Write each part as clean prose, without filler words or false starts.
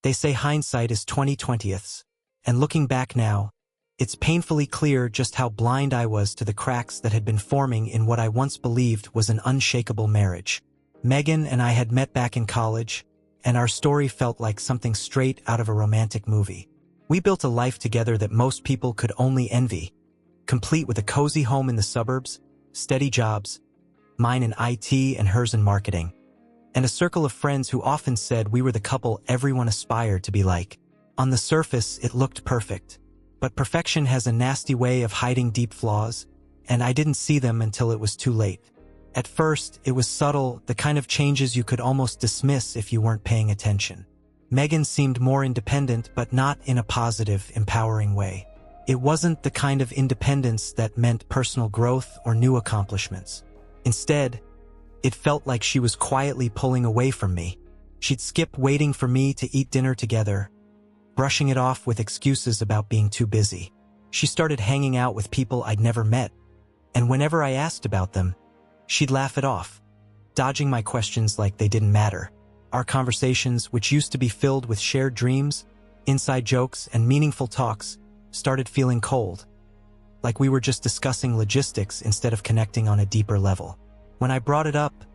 They say hindsight is 20/20ths, and looking back now, it's painfully clear just how blind I was to the cracks that had been forming in what I once believed was an unshakable marriage. Megan and I had met back in college, and our story felt like something straight out of a romantic movie. We built a life together that most people could only envy, complete with a cozy home in the suburbs, steady jobs, mine in IT and hers in marketing, and a circle of friends who often said we were the couple everyone aspired to be like. On the surface, it looked perfect, but perfection has a nasty way of hiding deep flaws, and I didn't see them until it was too late. At first, it was subtle, the kind of changes you could almost dismiss if you weren't paying attention. Megan seemed more independent, but not in a positive, empowering way. It wasn't the kind of independence that meant personal growth or new accomplishments. Instead, it felt like she was quietly pulling away from me. She'd skip waiting for me to eat dinner together, brushing it off with excuses about being too busy. She started hanging out with people I'd never met, and whenever I asked about them, she'd laugh it off, dodging my questions like they didn't matter. Our conversations, which used to be filled with shared dreams, inside jokes, and meaningful talks, started feeling cold, like we were just discussing logistics instead of connecting on a deeper level. When I brought it up,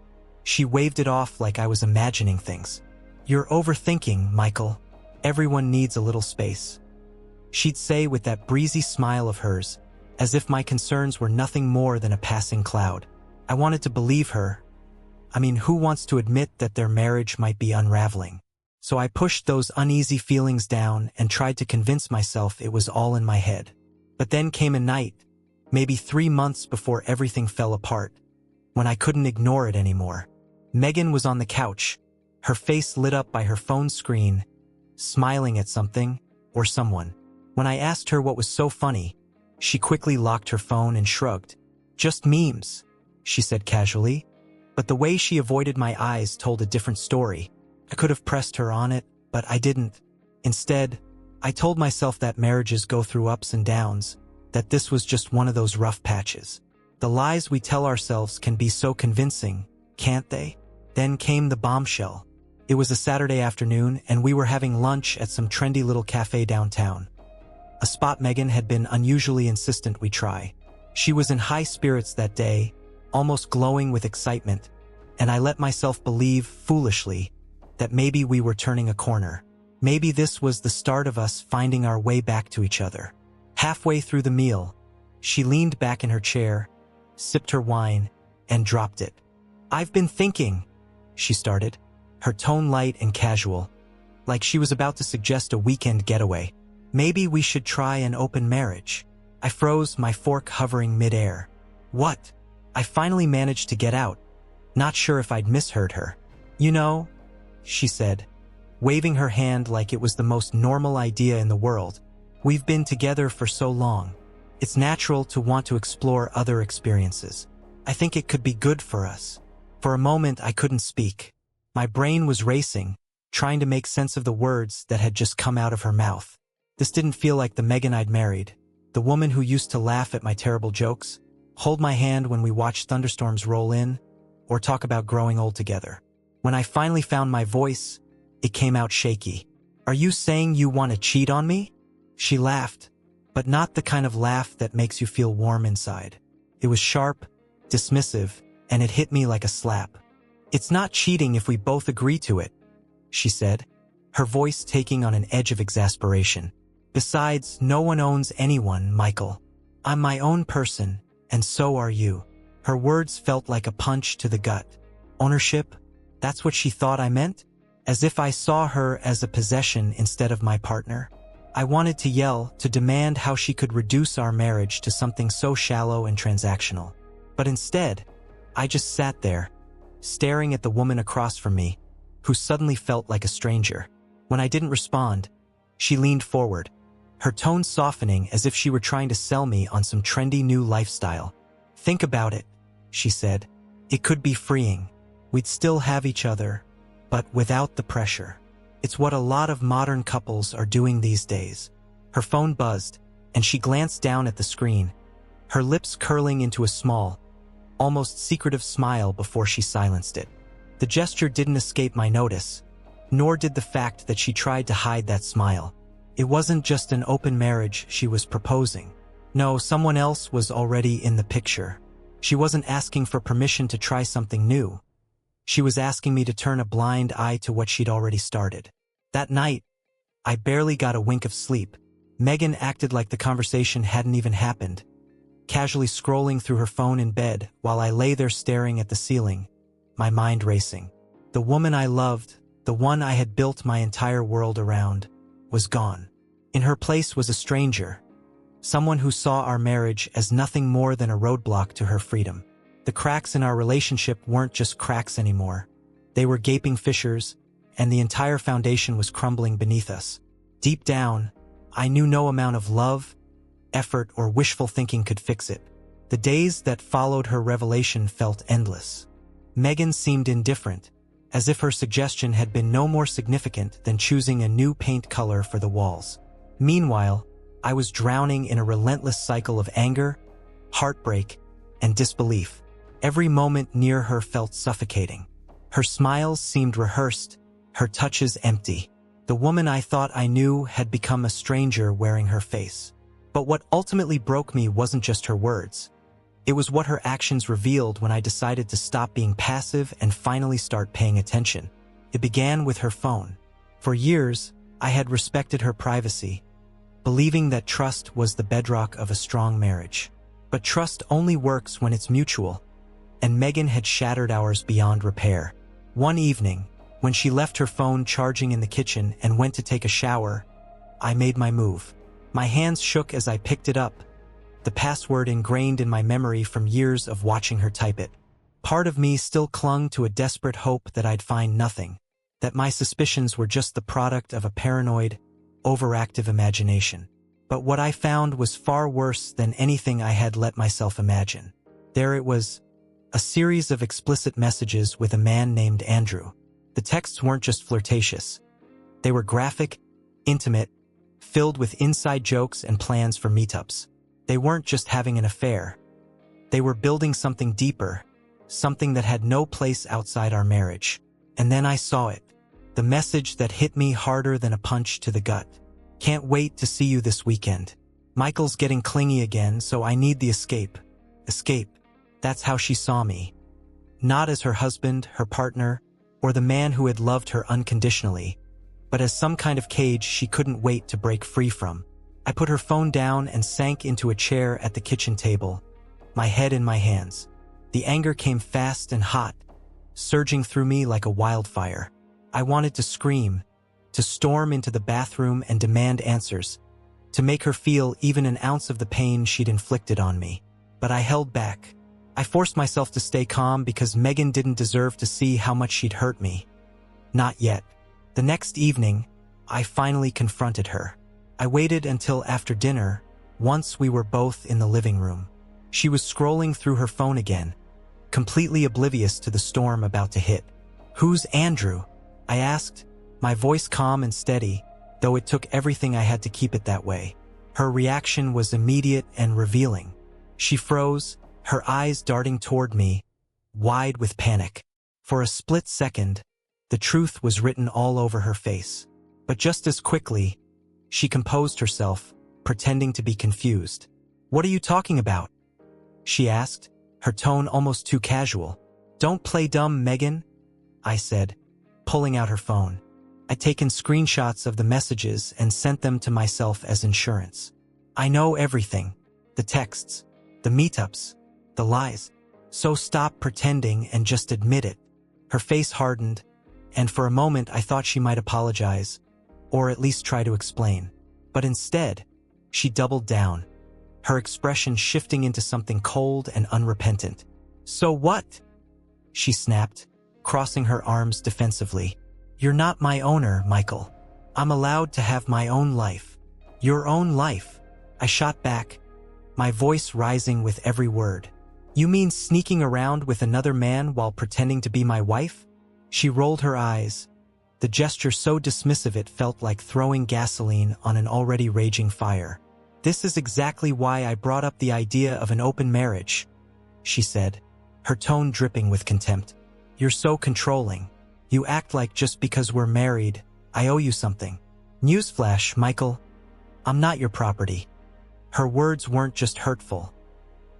she waved it off like I was imagining things. "You're overthinking, Michael. Everyone needs a little space," she'd say with that breezy smile of hers, as if my concerns were nothing more than a passing cloud. I wanted to believe her. I mean, who wants to admit that their marriage might be unraveling? So I pushed those uneasy feelings down and tried to convince myself it was all in my head. But then came a night, maybe 3 months before everything fell apart, when I couldn't ignore it anymore. Megan was on the couch, her face lit up by her phone screen, smiling at something or someone. When I asked her what was so funny, she quickly locked her phone and shrugged. "Just memes," she said casually, but the way she avoided my eyes told a different story. I could have pressed her on it, but I didn't. Instead, I told myself that marriages go through ups and downs, that this was just one of those rough patches. The lies we tell ourselves can be so convincing, can't they? Then came the bombshell. It was a Saturday afternoon, and we were having lunch at some trendy little cafe downtown. A spot Megan had been unusually insistent we try. She was in high spirits that day, almost glowing with excitement, and I let myself believe, foolishly, that maybe we were turning a corner. Maybe this was the start of us finding our way back to each other. Halfway through the meal, she leaned back in her chair, sipped her wine, and dropped it. "I've been thinking," she started, her tone light and casual, like she was about to suggest a weekend getaway. "Maybe we should try an open marriage." I froze, my fork hovering midair. "What?" I finally managed to get out, not sure if I'd misheard her. "You know," she said, waving her hand like it was the most normal idea in the world, "we've been together for so long. It's natural to want to explore other experiences. I think it could be good for us." For a moment, I couldn't speak. My brain was racing, trying to make sense of the words that had just come out of her mouth. This didn't feel like the Megan I'd married, the woman who used to laugh at my terrible jokes, hold my hand when we watched thunderstorms roll in, or talk about growing old together. When I finally found my voice, it came out shaky. "Are you saying you want to cheat on me?" She laughed, but not the kind of laugh that makes you feel warm inside. It was sharp, dismissive, and it hit me like a slap. "It's not cheating if we both agree to it," she said, her voice taking on an edge of exasperation. "Besides, no one owns anyone, Michael. I'm my own person, and so are you." Her words felt like a punch to the gut. Ownership? That's what she thought I meant? As if I saw her as a possession instead of my partner. I wanted to yell, to demand how she could reduce our marriage to something so shallow and transactional. But instead, I just sat there, staring at the woman across from me, who suddenly felt like a stranger. When I didn't respond, she leaned forward, her tone softening as if she were trying to sell me on some trendy new lifestyle. "Think about it," she said. "It could be freeing. We'd still have each other, but without the pressure. It's what a lot of modern couples are doing these days." Her phone buzzed, and she glanced down at the screen, her lips curling into a small, almost secretive smile before she silenced it. The gesture didn't escape my notice. nor did the fact that she tried to hide that smile. It wasn't just an open marriage she was proposing. No, someone else was already in the picture. She wasn't asking for permission to try something new. She was asking me to turn a blind eye to what she'd already started. That night, I barely got a wink of sleep. Megan acted like the conversation hadn't even happened, casually scrolling through her phone in bed while I lay there staring at the ceiling, my mind racing. The woman I loved, the one I had built my entire world around, was gone. In her place was a stranger, someone who saw our marriage as nothing more than a roadblock to her freedom. The cracks in our relationship weren't just cracks anymore. They were gaping fissures, and the entire foundation was crumbling beneath us. Deep down, I knew no amount of love, effort, or wishful thinking could fix it. The days that followed her revelation felt endless. Megan seemed indifferent, as if her suggestion had been no more significant than choosing a new paint color for the walls. Meanwhile, I was drowning in a relentless cycle of anger, heartbreak, and disbelief. Every moment near her felt suffocating. Her smiles seemed rehearsed, her touches empty. The woman I thought I knew had become a stranger wearing her face. But what ultimately broke me wasn't just her words. It was what her actions revealed when I decided to stop being passive and finally start paying attention. It began with her phone. For years, I had respected her privacy, believing that trust was the bedrock of a strong marriage. But trust only works when it's mutual, and Megan had shattered ours beyond repair. One evening, when she left her phone charging in the kitchen and went to take a shower, I made my move. My hands shook as I picked it up, the password ingrained in my memory from years of watching her type it. Part of me still clung to a desperate hope that I'd find nothing, that my suspicions were just the product of a paranoid, overactive imagination. But what I found was far worse than anything I had let myself imagine. There it was, a series of explicit messages with a man named Andrew. The texts weren't just flirtatious. They were graphic, intimate, filled with inside jokes and plans for meetups. They weren't just having an affair. They were building something deeper, something that had no place outside our marriage. And then I saw it. The message that hit me harder than a punch to the gut. Can't wait to see you this weekend. Michael's getting clingy again, so I need the escape. Escape. That's how she saw me. Not as her husband, her partner, or the man who had loved her unconditionally, but as some kind of cage she couldn't wait to break free from. I put her phone down and sank into a chair at the kitchen table, my head in my hands. The anger came fast and hot, surging through me like a wildfire. I wanted to scream, to storm into the bathroom and demand answers, to make her feel even an ounce of the pain she'd inflicted on me. But I held back. I forced myself to stay calm because Megan didn't deserve to see how much she'd hurt me. Not yet. The next evening, I finally confronted her. I waited until after dinner, once we were both in the living room. She was scrolling through her phone again, completely oblivious to the storm about to hit. "Who's Andrew?" I asked, my voice calm and steady, though it took everything I had to keep it that way. Her reaction was immediate and revealing. She froze, her eyes darting toward me, wide with panic. For a split second, the truth was written all over her face. But just as quickly, she composed herself, pretending to be confused. "What are you talking about?" she asked, her tone almost too casual. "Don't play dumb, Megan," I said, pulling out her phone. I'd taken screenshots of the messages and sent them to myself as insurance. "I know everything. The texts, the meetups, the lies. So stop pretending and just admit it." Her face hardened, and for a moment I thought she might apologize, or at least try to explain. But instead, she doubled down, her expression shifting into something cold and unrepentant. "So what?" she snapped, crossing her arms defensively. "You're not my owner, Michael. I'm allowed to have my own life." "Your own life?" I shot back, my voice rising with every word. "You mean sneaking around with another man while pretending to be my wife?" She rolled her eyes, the gesture so dismissive it felt like throwing gasoline on an already raging fire. "This is exactly why I brought up the idea of an open marriage," she said, her tone dripping with contempt. "You're so controlling. You act like just because we're married, I owe you something. Newsflash, Michael. I'm not your property. Her words weren't just hurtful.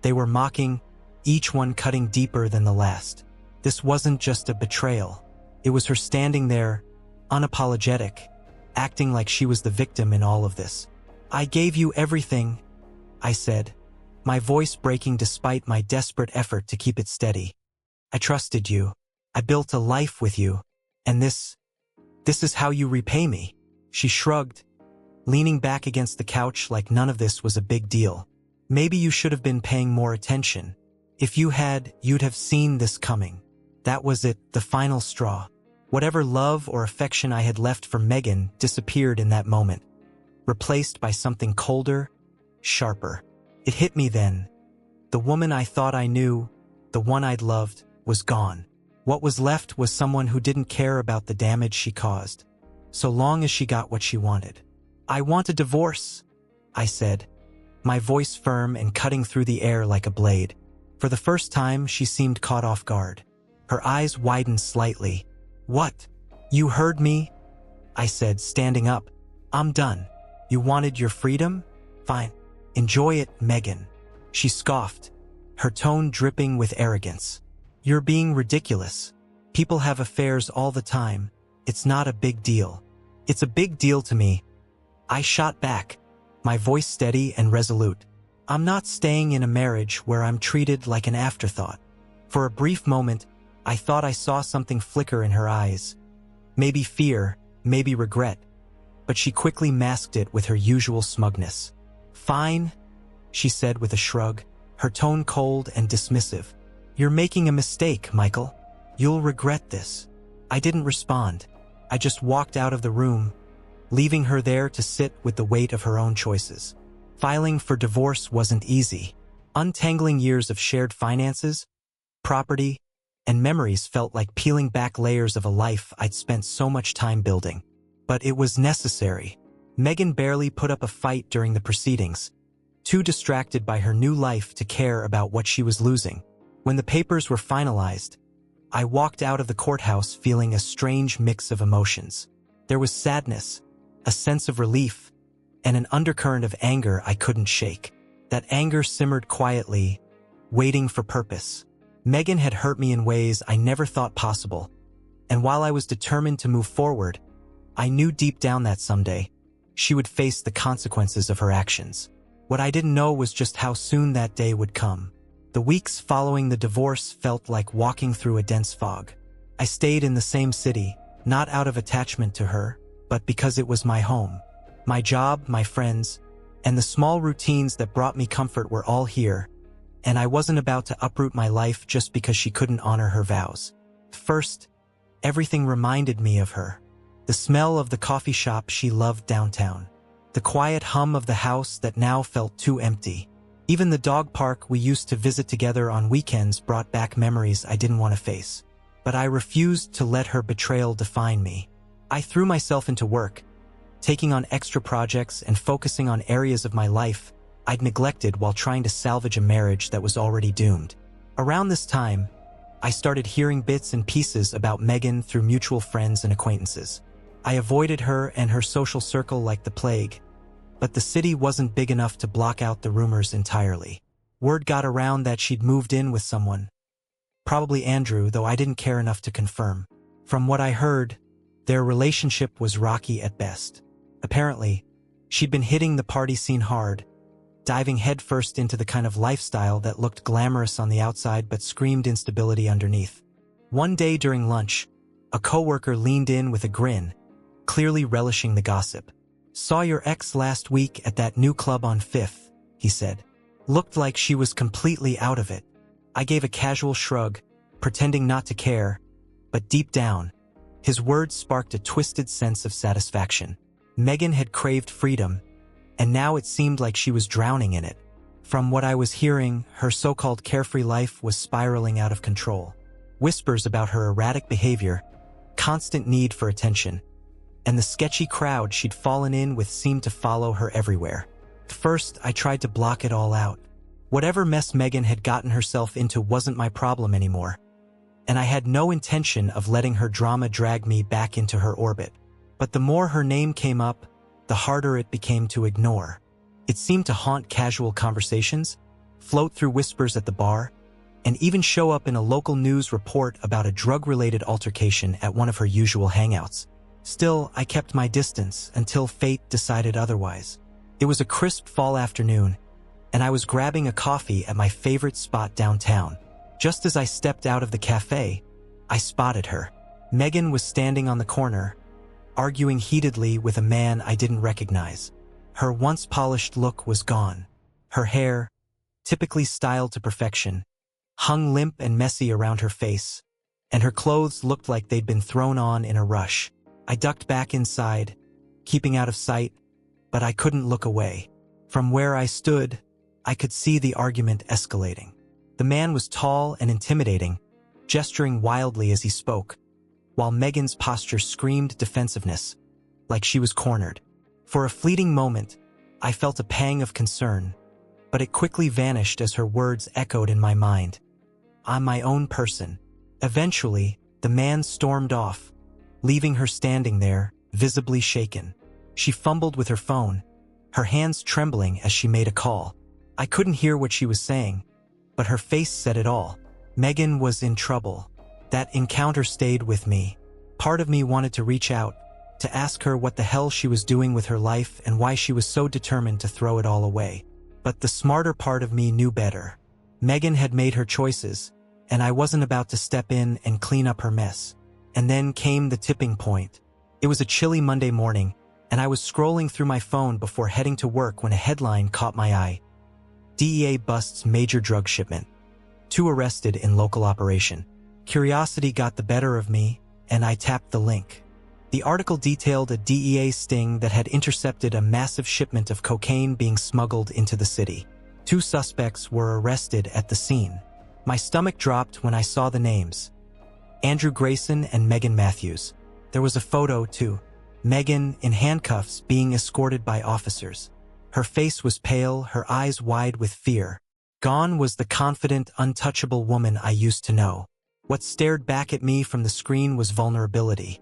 They were mocking, each one cutting deeper than the last. This wasn't just a betrayal. It was her standing there, unapologetic, acting like she was the victim in all of this. I gave you everything, I said, my voice breaking despite my desperate effort to keep it steady. I trusted you. I built a life with you. And this is how you repay me. She shrugged, leaning back against the couch like none of this was a big deal. Maybe you should have been paying more attention. If you had, you'd have seen this coming. That was it, the final straw. Whatever love or affection I had left for Megan disappeared in that moment, replaced by something colder, sharper. It hit me then. The woman I thought I knew, the one I'd loved, was gone. What was left was someone who didn't care about the damage she caused, so long as she got what she wanted. I want a divorce, I said, my voice firm and cutting through the air like a blade. For the first time, she seemed caught off guard. Her eyes widened slightly. What? You heard me? I said, standing up. I'm done. You wanted your freedom? Fine. Enjoy it, Megan. She scoffed, her tone dripping with arrogance. You're being ridiculous. People have affairs all the time. It's not a big deal. It's a big deal to me. I shot back, my voice steady and resolute. I'm not staying in a marriage where I'm treated like an afterthought. For a brief moment, I thought I saw something flicker in her eyes. Maybe fear, maybe regret. But she quickly masked it with her usual smugness. Fine, she said with a shrug, her tone cold and dismissive. You're making a mistake, Michael. You'll regret this. I didn't respond. I just walked out of the room, leaving her there to sit with the weight of her own choices. Filing for divorce wasn't easy. Untangling years of shared finances, property, and memories felt like peeling back layers of a life I'd spent so much time building. But it was necessary. Megan barely put up a fight during the proceedings, too distracted by her new life to care about what she was losing. When the papers were finalized, I walked out of the courthouse feeling a strange mix of emotions. There was sadness, a sense of relief, and an undercurrent of anger I couldn't shake. That anger simmered quietly, waiting for purpose. Megan had hurt me in ways I never thought possible, and while I was determined to move forward, I knew deep down that someday, she would face the consequences of her actions. What I didn't know was just how soon that day would come. The weeks following the divorce felt like walking through a dense fog. I stayed in the same city, not out of attachment to her, but because it was my home. My job, my friends, and the small routines that brought me comfort were all here, and I wasn't about to uproot my life just because she couldn't honor her vows. First, everything reminded me of her. The smell of the coffee shop she loved downtown. The quiet hum of the house that now felt too empty. Even the dog park we used to visit together on weekends brought back memories I didn't want to face. But I refused to let her betrayal define me. I threw myself into work, taking on extra projects and focusing on areas of my life I'd neglected while trying to salvage a marriage that was already doomed. Around this time, I started hearing bits and pieces about Megan through mutual friends and acquaintances. I avoided her and her social circle like the plague, but the city wasn't big enough to block out the rumors entirely. Word got around that she'd moved in with someone. Probably Andrew, though I didn't care enough to confirm. From what I heard, their relationship was rocky at best. Apparently, she'd been hitting the party scene hard, diving headfirst into the kind of lifestyle that looked glamorous on the outside but screamed instability underneath. One day during lunch, a coworker leaned in with a grin, clearly relishing the gossip. Saw your ex last week at that new club on 5th, he said. Looked like she was completely out of it. I gave a casual shrug, pretending not to care, but deep down, his words sparked a twisted sense of satisfaction. Megan had craved freedom, and now it seemed like she was drowning in it. From what I was hearing, her so-called carefree life was spiraling out of control. Whispers about her erratic behavior, constant need for attention, and the sketchy crowd she'd fallen in with seemed to follow her everywhere. First, I tried to block it all out. Whatever mess Megan had gotten herself into wasn't my problem anymore. and I had no intention of letting her drama drag me back into her orbit. But the more her name came up, the harder it became to ignore. It seemed to haunt casual conversations, float through whispers at the bar, and even show up in a local news report about a drug-related altercation at one of her usual hangouts. Still, I kept my distance until fate decided otherwise. It was a crisp fall afternoon, and I was grabbing a coffee at my favorite spot downtown. Just as I stepped out of the cafe, I spotted her. Megan was standing on the corner, arguing heatedly with a man I didn't recognize. Her once polished look was gone. Her hair, typically styled to perfection, hung limp and messy around her face, and her clothes looked like they'd been thrown on in a rush. I ducked back inside, keeping out of sight, but I couldn't look away. From where I stood, I could see the argument escalating. The man was tall and intimidating, gesturing wildly as he spoke, while Megan's posture screamed defensiveness, like she was cornered. For a fleeting moment, I felt a pang of concern, but it quickly vanished as her words echoed in my mind. I'm my own person. Eventually, the man stormed off, leaving her standing there, visibly shaken. She fumbled with her phone, her hands trembling as she made a call. I couldn't hear what she was saying, but her face said it all. Megan was in trouble. That encounter stayed with me. Part of me wanted to reach out, to ask her what the hell she was doing with her life and why she was so determined to throw it all away. But the smarter part of me knew better. Megan had made her choices, and I wasn't about to step in and clean up her mess. And then came the tipping point. It was a chilly Monday morning, and I was scrolling through my phone before heading to work when a headline caught my eye. DEA busts major drug shipment. 2 arrested in local operation. Curiosity got the better of me, and I tapped the link. The article detailed a DEA sting that had intercepted a massive shipment of cocaine being smuggled into the city. 2 suspects were arrested at the scene. My stomach dropped when I saw the names. Andrew Grayson and Megan Matthews. There was a photo, too. Megan, in handcuffs, being escorted by officers. Her face was pale, her eyes wide with fear. Gone was the confident, untouchable woman I used to know. What stared back at me from the screen was vulnerability.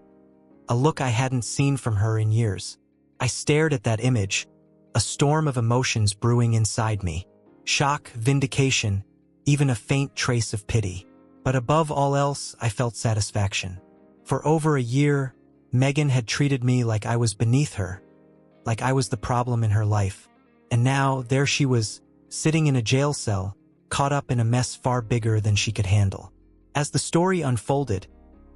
A look I hadn't seen from her in years. I stared at that image, a storm of emotions brewing inside me. Shock, vindication, even a faint trace of pity. But above all else, I felt satisfaction. For over a year, Megan had treated me like I was beneath her, like I was the problem in her life. And now, there she was, sitting in a jail cell, caught up in a mess far bigger than she could handle. As the story unfolded,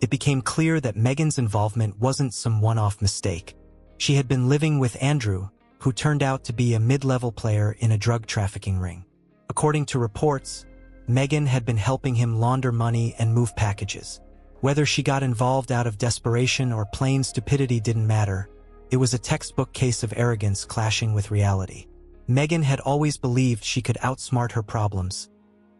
it became clear that Megan's involvement wasn't some one-off mistake. She had been living with Andrew, who turned out to be a mid-level player in a drug trafficking ring. According to reports, Megan had been helping him launder money and move packages. Whether she got involved out of desperation or plain stupidity didn't matter. It was a textbook case of arrogance clashing with reality. Megan had always believed she could outsmart her problems,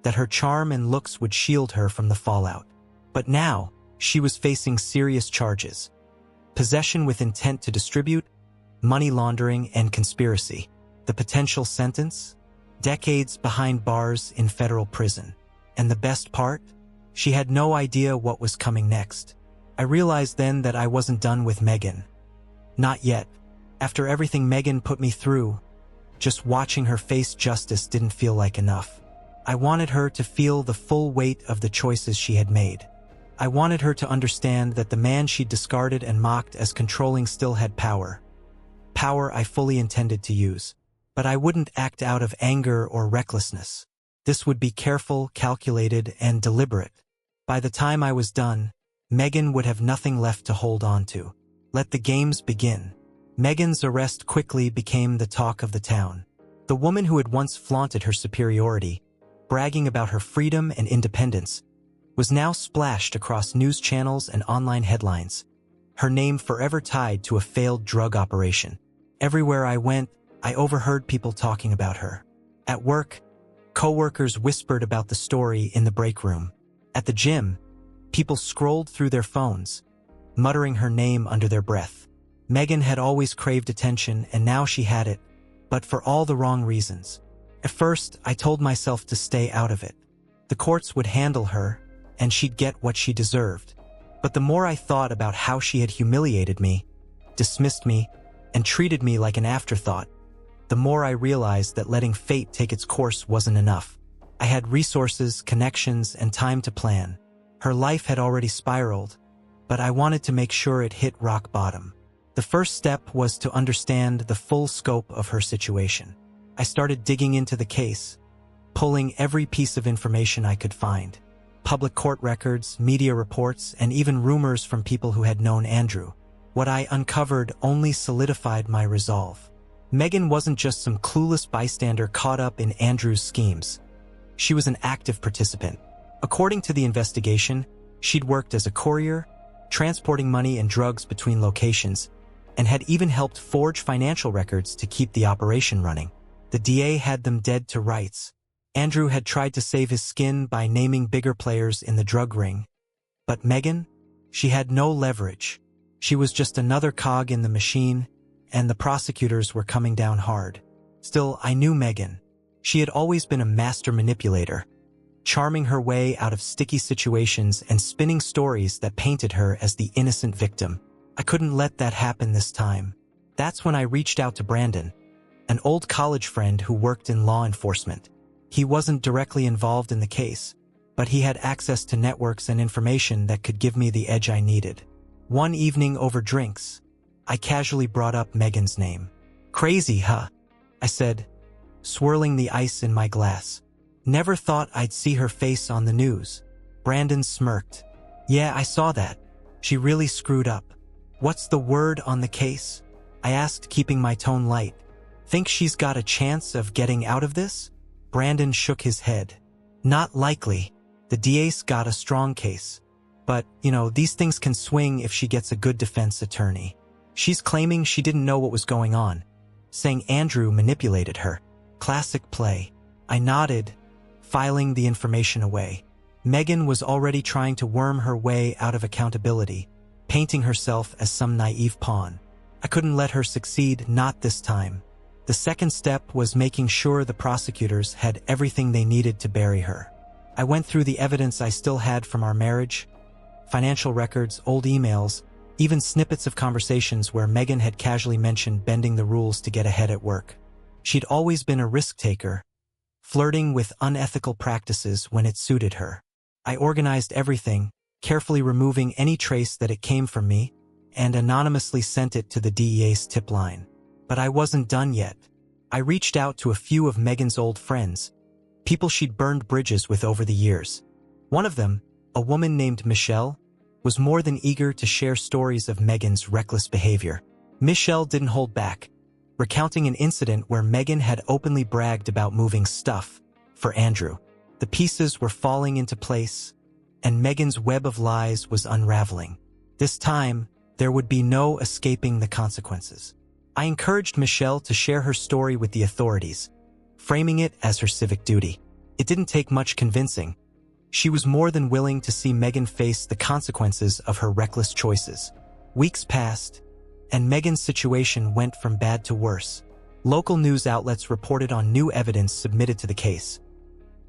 that her charm and looks would shield her from the fallout. But now, she was facing serious charges. Possession with intent to distribute, money laundering, and conspiracy. The potential sentence? Decades behind bars in federal prison. And the best part? She had no idea what was coming next. I realized then that I wasn't done with Megan. Not yet. After everything Megan put me through, just watching her face justice didn't feel like enough. I wanted her to feel the full weight of the choices she had made. I wanted her to understand that the man she'd discarded and mocked as controlling still had power. Power I fully intended to use. But I wouldn't act out of anger or recklessness. This would be careful, calculated, and deliberate. By the time I was done, Megan would have nothing left to hold on to. Let the games begin. Megan's arrest quickly became the talk of the town. The woman who had once flaunted her superiority, bragging about her freedom and independence, was now splashed across news channels and online headlines, her name forever tied to a failed drug operation. Everywhere I went, I overheard people talking about her. At work, coworkers whispered about the story in the break room. At the gym, people scrolled through their phones, muttering her name under their breath. Megan had always craved attention, and now she had it, but for all the wrong reasons. At first, I told myself to stay out of it. The courts would handle her, and she'd get what she deserved. But the more I thought about how she had humiliated me, dismissed me, and treated me like an afterthought, the more I realized that letting fate take its course wasn't enough. I had resources, connections, and time to plan. Her life had already spiraled, but I wanted to make sure it hit rock bottom. The first step was to understand the full scope of her situation. I started digging into the case, pulling every piece of information I could find. Public court records, media reports, and even rumors from people who had known Andrew. What I uncovered only solidified my resolve. Megan wasn't just some clueless bystander caught up in Andrew's schemes. She was an active participant. According to the investigation, she'd worked as a courier, transporting money and drugs between locations, and had even helped forge financial records to keep the operation running. The DA had them dead to rights. Andrew had tried to save his skin by naming bigger players in the drug ring. But Megan? She had no leverage. She was just another cog in the machine, and the prosecutors were coming down hard. Still, I knew Megan. She had always been a master manipulator, charming her way out of sticky situations and spinning stories that painted her as the innocent victim. I couldn't let that happen this time. That's when I reached out to Brandon, an old college friend who worked in law enforcement. He wasn't directly involved in the case, but he had access to networks and information that could give me the edge I needed. One evening over drinks, I casually brought up Megan's name. "Crazy, huh?" I said, swirling the ice in my glass. "Never thought I'd see her face on the news." Brandon smirked. "Yeah, I saw that. She really screwed up." "What's the word on the case?" I asked, keeping my tone light. "Think she's got a chance of getting out of this?" Brandon shook his head. "Not likely. The DA's got a strong case. But, these things can swing if she gets a good defense attorney. She's claiming she didn't know what was going on, saying Andrew manipulated her. Classic play." I nodded, filing the information away. Megan was already trying to worm her way out of accountability, painting herself as some naive pawn. I couldn't let her succeed, not this time. The second step was making sure the prosecutors had everything they needed to bury her. I went through the evidence I still had from our marriage, financial records, old emails, even snippets of conversations where Megan had casually mentioned bending the rules to get ahead at work. She'd always been a risk-taker, flirting with unethical practices when it suited her. I organized everything, carefully removing any trace that it came from me, and anonymously sent it to the DEA's tip line. But I wasn't done yet. I reached out to a few of Megan's old friends, people she'd burned bridges with over the years. One of them, a woman named Michelle, was more than eager to share stories of Megan's reckless behavior. Michelle didn't hold back, recounting an incident where Megan had openly bragged about moving stuff for Andrew. The pieces were falling into place, and Megan's web of lies was unraveling. This time, there would be no escaping the consequences. I encouraged Michelle to share her story with the authorities, framing it as her civic duty. It didn't take much convincing. She was more than willing to see Megan face the consequences of her reckless choices. Weeks passed, and Megan's situation went from bad to worse. Local news outlets reported on new evidence submitted to the case.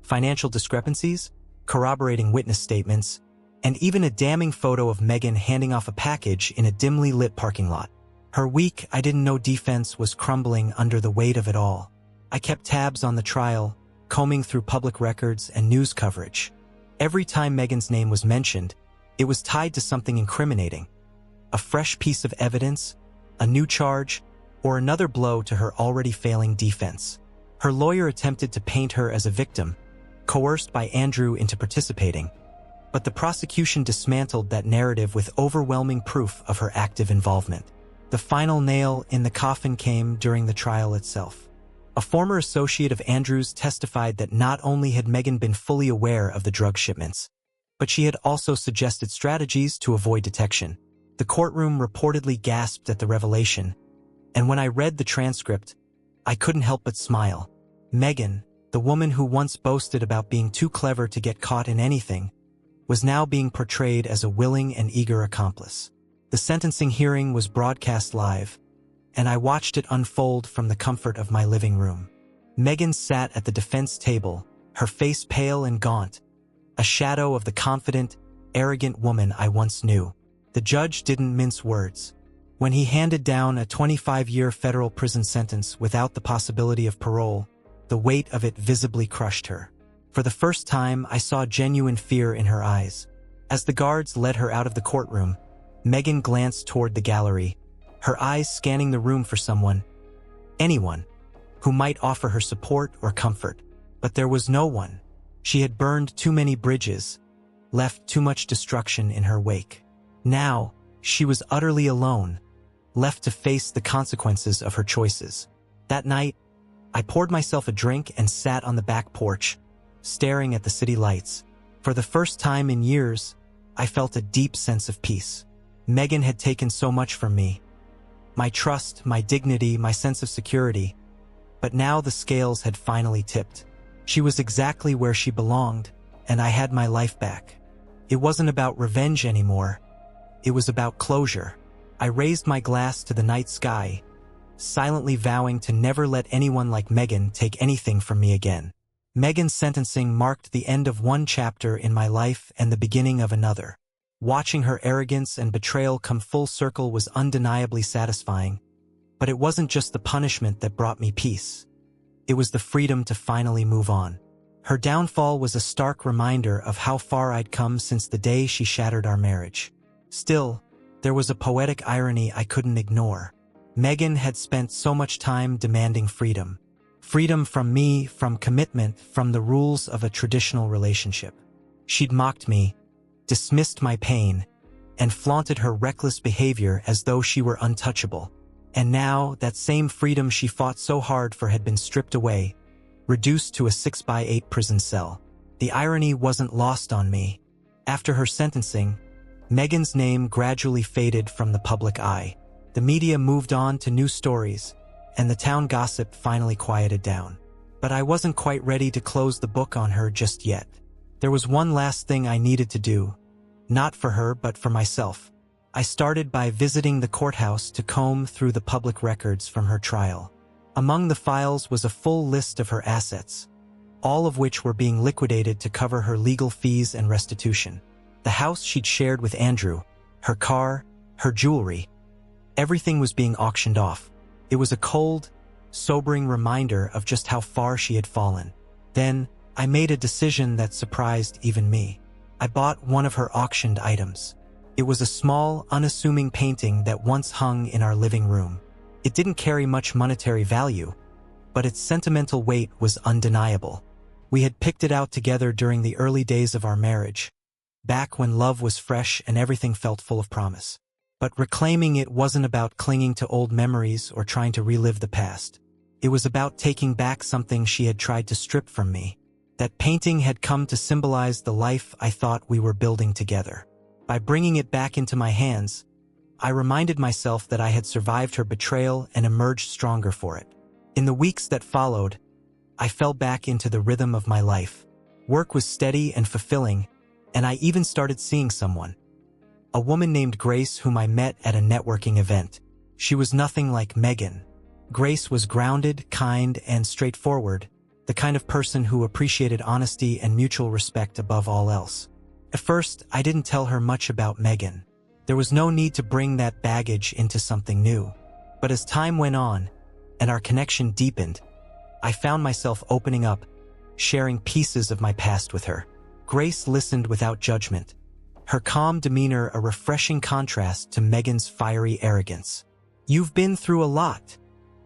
Financial discrepancies, corroborating witness statements, and even a damning photo of Megan handing off a package in a dimly lit parking lot. Her weak, I didn't know defense was crumbling under the weight of it all. I kept tabs on the trial, combing through public records and news coverage. Every time Megan's name was mentioned, it was tied to something incriminating. A fresh piece of evidence, a new charge, or another blow to her already failing defense. Her lawyer attempted to paint her as a victim, coerced by Andrew into participating, but the prosecution dismantled that narrative with overwhelming proof of her active involvement. The final nail in the coffin came during the trial itself. A former associate of Andrew's testified that not only had Megan been fully aware of the drug shipments, but she had also suggested strategies to avoid detection. The courtroom reportedly gasped at the revelation, and when I read the transcript, I couldn't help but smile. Megan, the woman who once boasted about being too clever to get caught in anything, was now being portrayed as a willing and eager accomplice. The sentencing hearing was broadcast live, and I watched it unfold from the comfort of my living room. Megan sat at the defense table, her face pale and gaunt, a shadow of the confident, arrogant woman I once knew. The judge didn't mince words. When he handed down a 25-year federal prison sentence without the possibility of parole, the weight of it visibly crushed her. For the first time, I saw genuine fear in her eyes. As the guards led her out of the courtroom, Megan glanced toward the gallery, her eyes scanning the room for someone, anyone, who might offer her support or comfort. But there was no one. She had burned too many bridges, left too much destruction in her wake. Now, she was utterly alone, left to face the consequences of her choices. That night, I poured myself a drink and sat on the back porch, staring at the city lights. For the first time in years, I felt a deep sense of peace. Megan had taken so much from me. My trust, my dignity, my sense of security. But now the scales had finally tipped. She was exactly where she belonged, and I had my life back. It wasn't about revenge anymore. It was about closure. I raised my glass to the night sky, silently vowing to never let anyone like Megan take anything from me again. Megan's sentencing marked the end of one chapter in my life and the beginning of another. Watching her arrogance and betrayal come full circle was undeniably satisfying. But it wasn't just the punishment that brought me peace. It was the freedom to finally move on. Her downfall was a stark reminder of how far I'd come since the day she shattered our marriage. Still, there was a poetic irony I couldn't ignore. Megan had spent so much time demanding freedom. Freedom from me, from commitment, from the rules of a traditional relationship. She'd mocked me, dismissed my pain, and flaunted her reckless behavior as though she were untouchable. And now, that same freedom she fought so hard for had been stripped away, reduced to a 6x8 prison cell. The irony wasn't lost on me. After her sentencing, Megan's name gradually faded from the public eye. The media moved on to new stories, and the town gossip finally quieted down. But I wasn't quite ready to close the book on her just yet. There was one last thing I needed to do, not for her but for myself. I started by visiting the courthouse to comb through the public records from her trial. Among the files was a full list of her assets, all of which were being liquidated to cover her legal fees and restitution. The house she'd shared with Andrew, her car, her jewelry, everything was being auctioned off. It was a cold, sobering reminder of just how far she had fallen. Then, I made a decision that surprised even me. I bought one of her auctioned items. It was a small, unassuming painting that once hung in our living room. It didn't carry much monetary value, but its sentimental weight was undeniable. We had picked it out together during the early days of our marriage, back when love was fresh and everything felt full of promise. But reclaiming it wasn't about clinging to old memories or trying to relive the past. It was about taking back something she had tried to strip from me. That painting had come to symbolize the life I thought we were building together. By bringing it back into my hands, I reminded myself that I had survived her betrayal and emerged stronger for it. In the weeks that followed, I fell back into the rhythm of my life. Work was steady and fulfilling, and I even started seeing someone. A woman named Grace whom I met at a networking event. She was nothing like Megan. Grace was grounded, kind, and straightforward, the kind of person who appreciated honesty and mutual respect above all else. At first, I didn't tell her much about Megan. There was no need to bring that baggage into something new. But as time went on, and our connection deepened, I found myself opening up, sharing pieces of my past with her. Grace listened without judgment, her calm demeanor a refreshing contrast to Megan's fiery arrogance. "You've been through a lot,"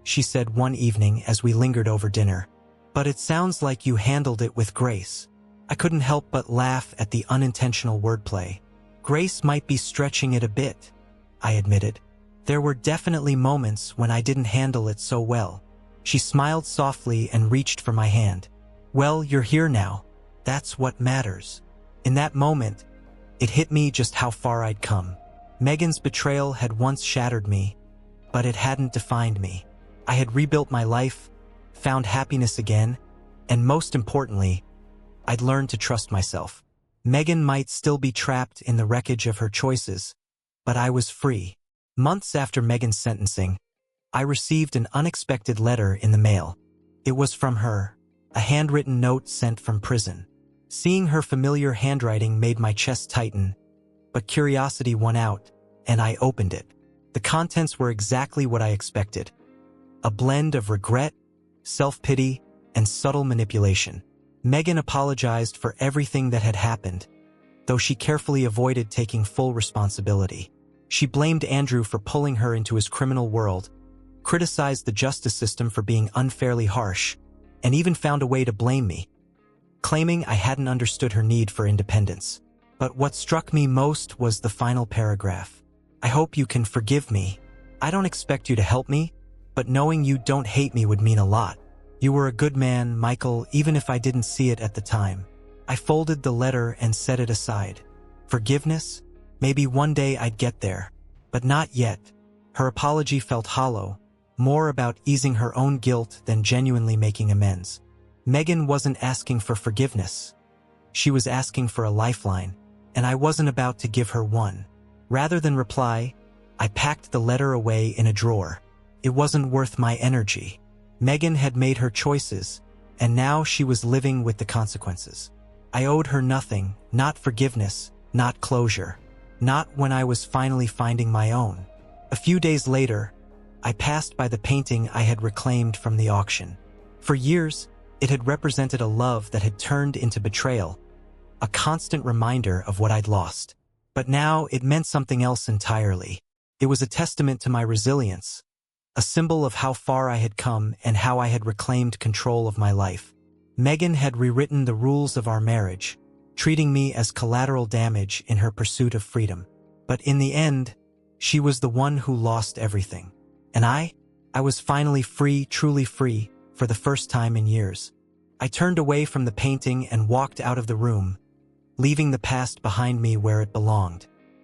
she said one evening as we lingered over dinner. "But it sounds like you handled it with grace." I couldn't help but laugh at the unintentional wordplay. Grace might be stretching it a bit, I admitted. There were definitely moments when I didn't handle it so well. She smiled softly and reached for my hand. "Well, you're here now. That's what matters." In that moment, it hit me just how far I'd come. Megan's betrayal had once shattered me, but it hadn't defined me. I had rebuilt my life, found happiness again, and most importantly, I'd learned to trust myself. Megan might still be trapped in the wreckage of her choices, but I was free. Months after Megan's sentencing, I received an unexpected letter in the mail. It was from her, a handwritten note sent from prison. Seeing her familiar handwriting made my chest tighten, but curiosity won out, and I opened it. The contents were exactly what I expected. A blend of regret, self-pity, and subtle manipulation. Megan apologized for everything that had happened, though she carefully avoided taking full responsibility. She blamed Andrew for pulling her into his criminal world, criticized the justice system for being unfairly harsh, and even found a way to blame me, claiming I hadn't understood her need for independence. But what struck me most was the final paragraph. I hope you can forgive me. I don't expect you to help me, but knowing you don't hate me would mean a lot. You were a good man, Michael, even if I didn't see it at the time. I folded the letter and set it aside. Forgiveness? Maybe one day I'd get there. But not yet. Her apology felt hollow, more about easing her own guilt than genuinely making amends. Megan wasn't asking for forgiveness. She was asking for a lifeline, and I wasn't about to give her one. Rather than reply, I packed the letter away in a drawer. It wasn't worth my energy. Megan had made her choices, and now she was living with the consequences. I owed her nothing, not forgiveness, not closure, not when I was finally finding my own. A few days later, I passed by the painting I had reclaimed from the auction. For years, it had represented a love that had turned into betrayal, a constant reminder of what I'd lost. But now it meant something else entirely. It was a testament to my resilience, a symbol of how far I had come and how I had reclaimed control of my life. Megan had rewritten the rules of our marriage, treating me as collateral damage in her pursuit of freedom. But in the end, she was the one who lost everything. And I was finally free, truly free, for the first time in years. I turned away from the painting and walked out of the room, leaving the past behind me where it belonged.